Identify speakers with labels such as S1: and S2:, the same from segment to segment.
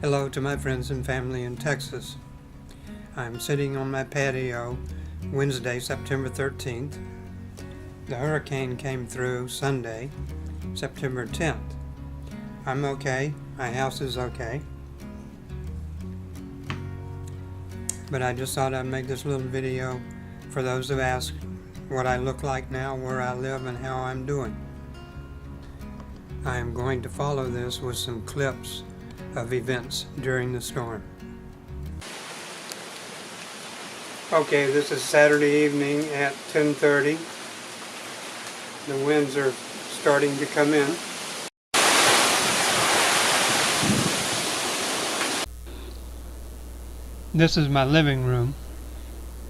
S1: Hello to my friends and family in Texas. I'm sitting on my patio Wednesday, September 13th. The hurricane came through Sunday, September 10th. I'm okay. My house is okay. But I just thought I'd make this little video for those who ask what I look like now, where I live, and how I'm doing. I am going to follow this with some clips of events during the storm. Okay, this is Saturday evening at 10:30. The winds are starting to come in. This is my living room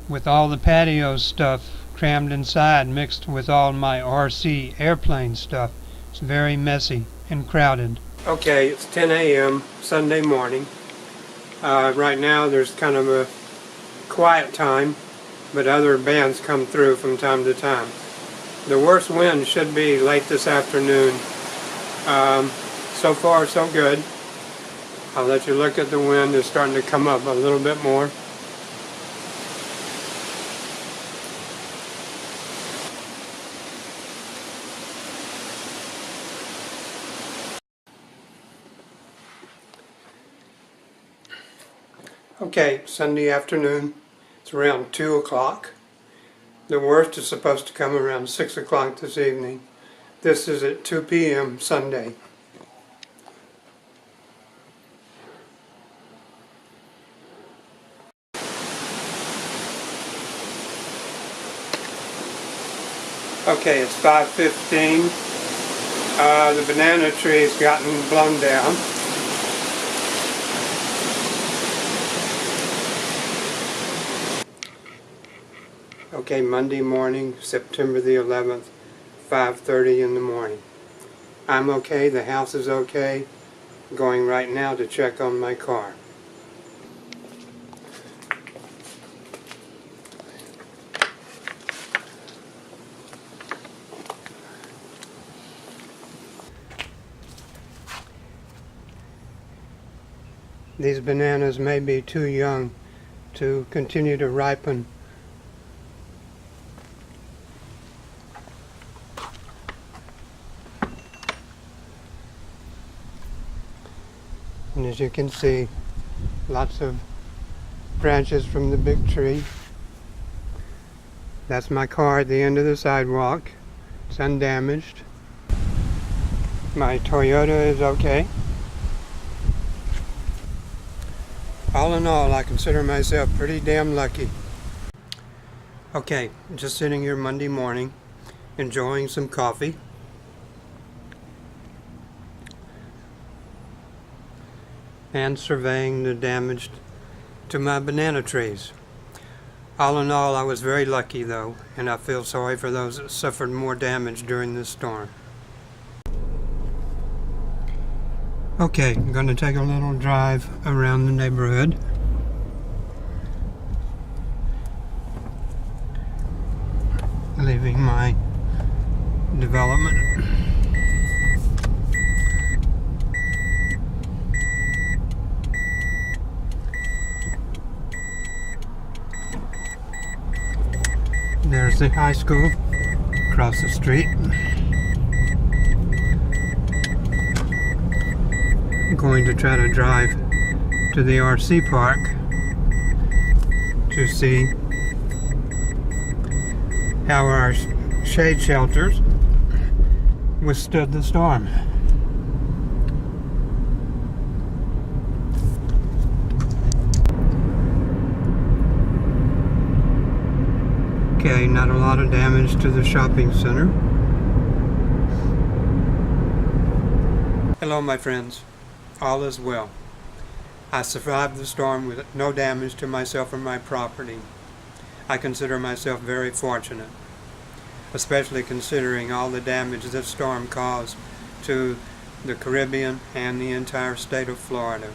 S1: with all the patio stuff crammed inside, mixed with all my RC airplane stuff. It's very messy and crowded. Okay, it's 10 a.m. Sunday morning. Right now there's kind of a quiet time, but other bands come through from time to time. The worst wind should be late this afternoon. So far so good. I'll let you look at the wind. It's starting to come up a little bit more. Okay, Sunday afternoon. It's around 2 o'clock. The worst is supposed to come around 6 o'clock this evening. This is at 2 p.m. Sunday. Okay, it's 5:15. The banana tree's gotten blown down. Okay, Monday morning, September the 11th, 5:30 in the morning. I'm okay, the house is okay. I'm going right now to check on my car. These bananas may be too young to continue to ripen. And as you can see, lots of branches from the big tree. That's my car at the end of the sidewalk. It's undamaged. My Toyota is okay. All in all, I consider myself pretty damn lucky. Okay, just sitting here Monday morning, enjoying some coffee. And surveying the damage to my banana trees. All in all, I was very lucky though, and I feel sorry for those that suffered more damage during this storm. Okay, I'm going to take a little drive around the neighborhood. Leaving my development. There's the high school across the street. I'm going to try to drive to the RC park to see how our shade shelters withstood the storm. Okay, not a lot of damage to the shopping center. Hello my friends, all is well. I survived the storm with no damage to myself or my property. I consider myself very fortunate, especially considering all the damage this storm caused to the Caribbean and the entire state of Florida.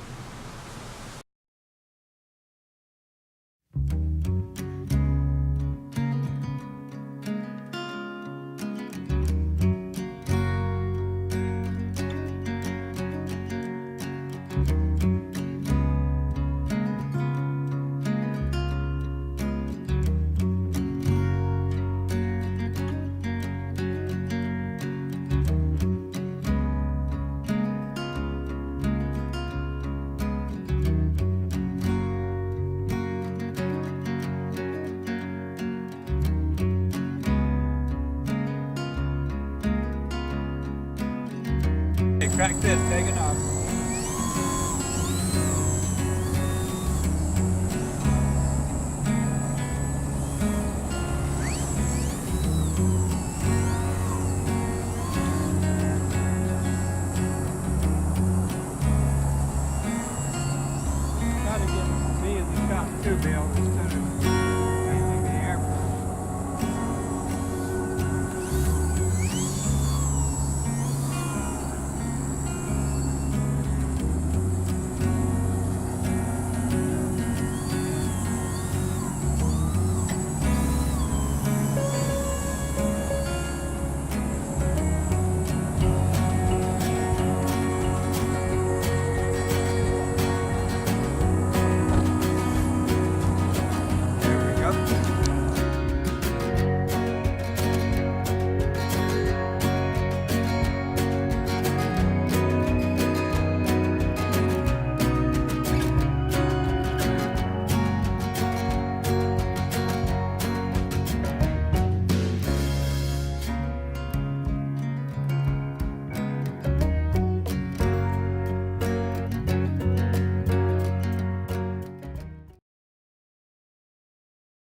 S1: Track 10 taking off.